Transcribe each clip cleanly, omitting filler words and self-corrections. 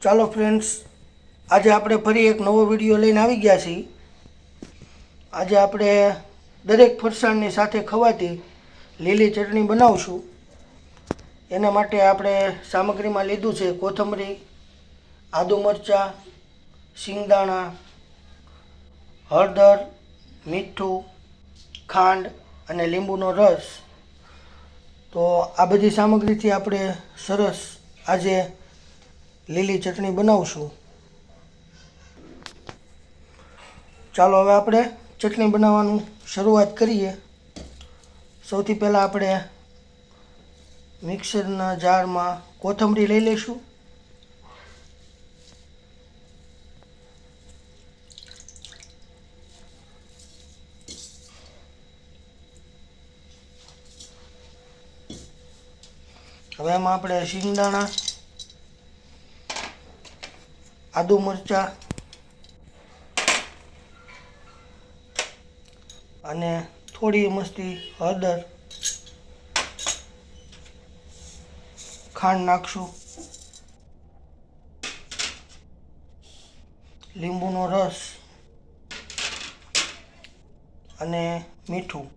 ચાલો ફ્રેન્ડ્સ, આજે આપણે ફરી એક નવો વિડીયો લઈને આવી ગયા છીએ। આજે આપણે દરેક ફરસાણની સાથે ખવાતી લીલી ચટણી બનાવશું। એના માટે આપણે સામગ્રીમાં લીધું છે કોથમરી, આદુ મરચાં, શિંગદાણા, હળદર, મીઠું, ખાંડ અને લીંબુનો રસ। તો આ બધી સામગ્રીથી આપણે સરસ આજે લીલી ચટણી બનાવશું। ચાલો હવે આપણે ચટણી બનાવવાનું શરૂઆત કરીએ। સૌથી પહેલાં આપણે મિક્સરના જારમાં કોથમરી લઈ લઈશું। હવે એમાં આપણે શિંગદાણા, આદુ મરચાં અને થોડી મસ્તી હળદર, ખાંડ નાખશું, લીંબુનો રસ અને મીઠું।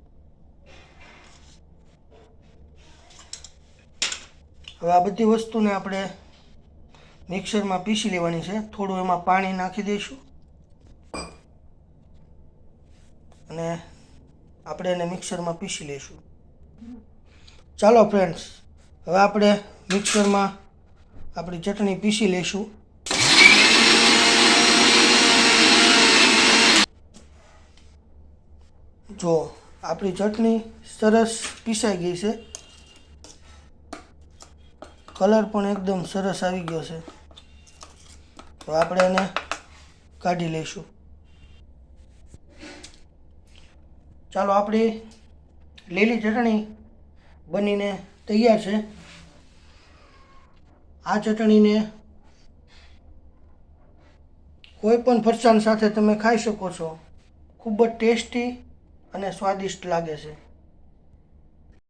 હવે આ બધી વસ્તુને આપણે મિક્સરમાં પીસી લેવાની છે। થોડું એમાં પાણી નાખી દઈશું અને આપણે એને મિક્સરમાં પીસી લઈશું। ચાલો ફ્રેન્ડ્સ, હવે આપણે મિક્સરમાં આપણી ચટણી પીસી લઈશું। જો આપણી ચટણી સરસ પીસાઈ ગઈ છે, કલર પણ એકદમ સરસ આવી ગયો છે। તો આપણે એને કાઢી લઈશું। ચાલો, આપણી લીલી ચટણી બનીને તૈયાર છે। આ ચટણીને કોઈ પણ ફરસાણ સાથે તમે ખાઈ શકો છો। ખૂબ જ ટેસ્ટી અને સ્વાદિષ્ટ લાગે છે।